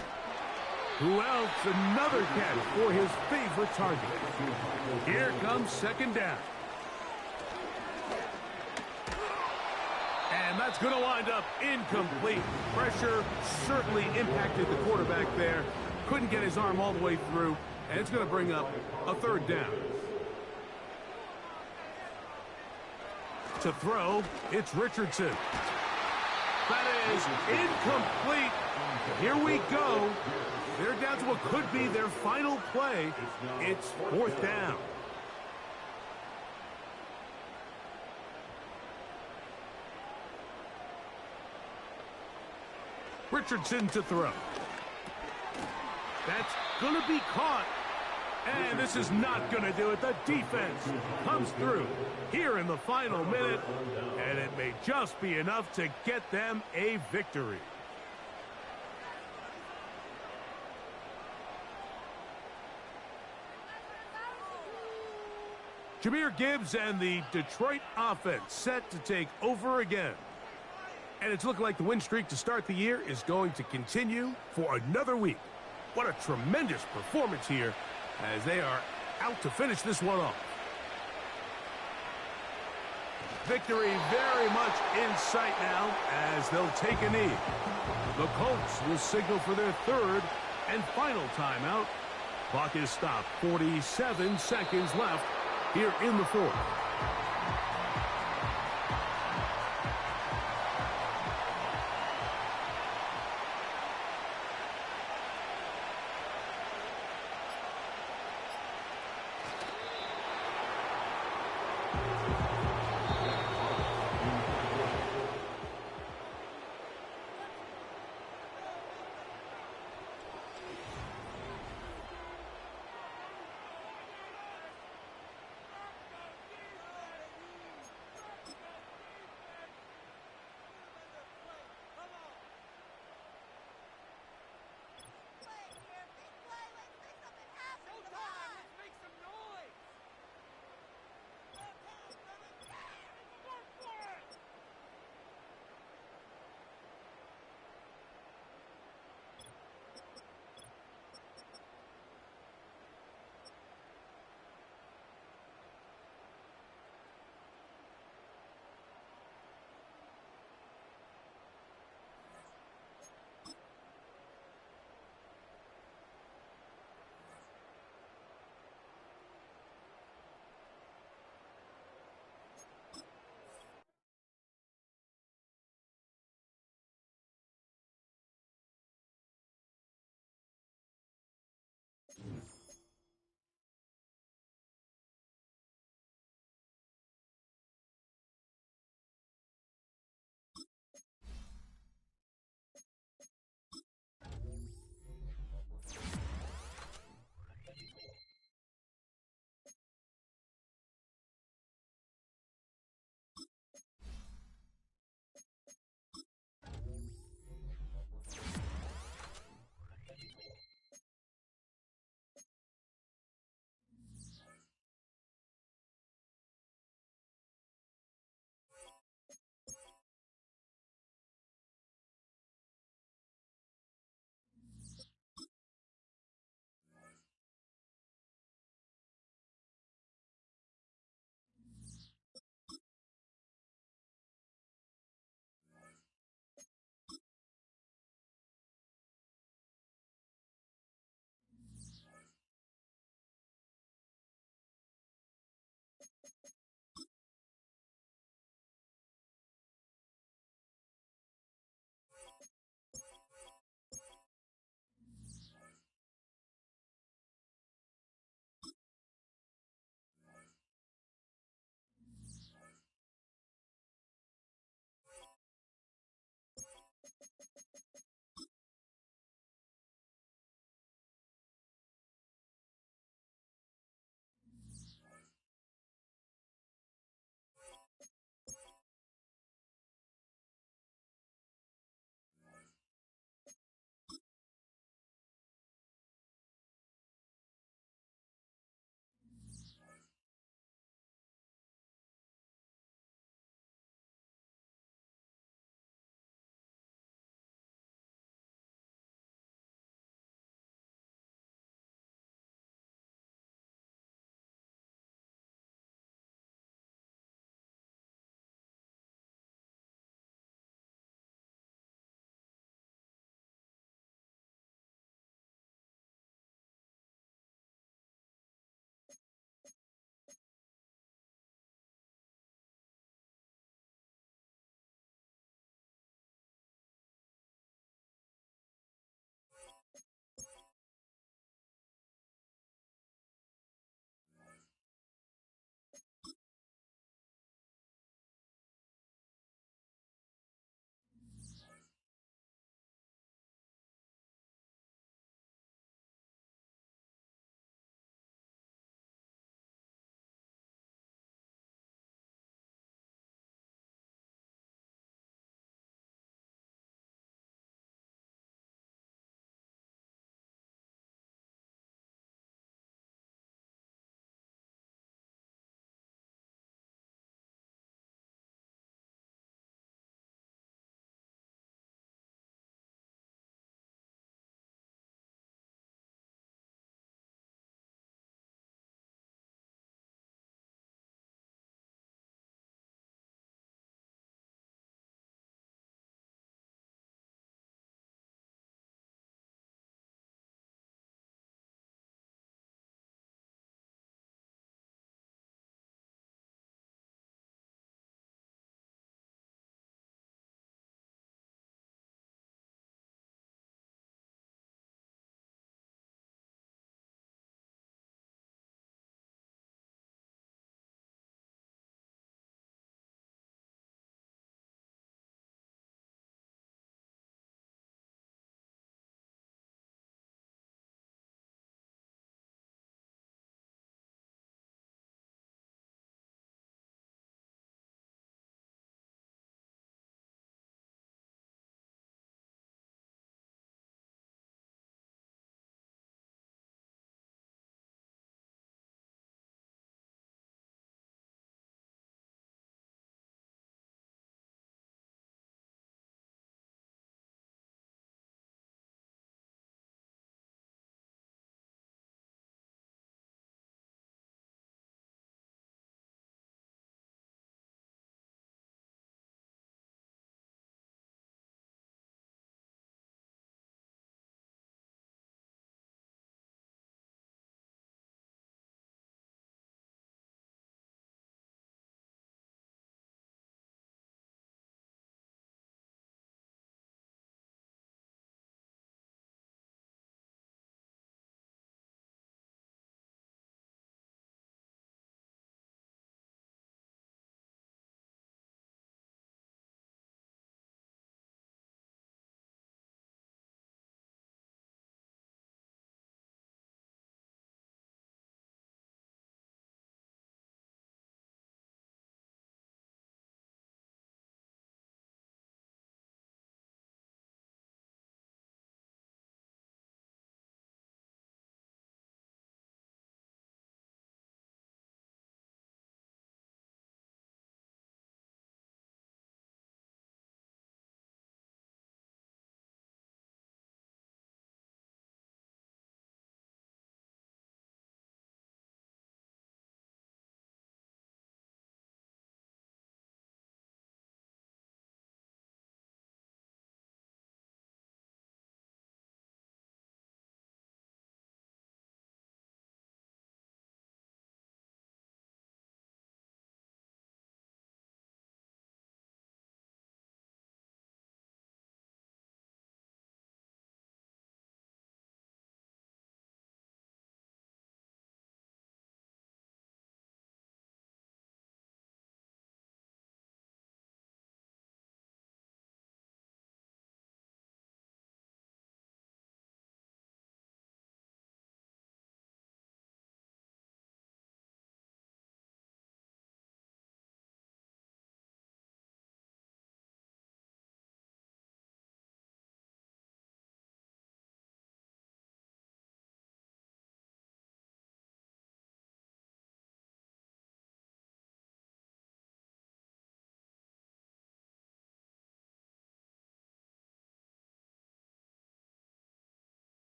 Who else? Another catch for his favorite target. Here comes second down. And that's going to wind up incomplete. Pressure certainly impacted the quarterback there. Couldn't get his arm all the way through. And it's going to bring up a third down. To throw, it's Richardson. That is incomplete. Here we go. They're down to what could be their final play. It's 4th down. Richardson to throw. That's going to be caught. And this is not going to do it. The defense comes through here in the final minute. And it may just be enough to get them a victory. Jahmyr Gibbs and the Detroit offense set to take over again. And it's looking like the win streak to start the year is going to continue for another week. What a tremendous performance here as they are out to finish this one off. Victory very much in sight now as they'll take a knee. The Colts will signal for their 3rd and final timeout. Clock is stopped. 47 seconds left here in the 4th.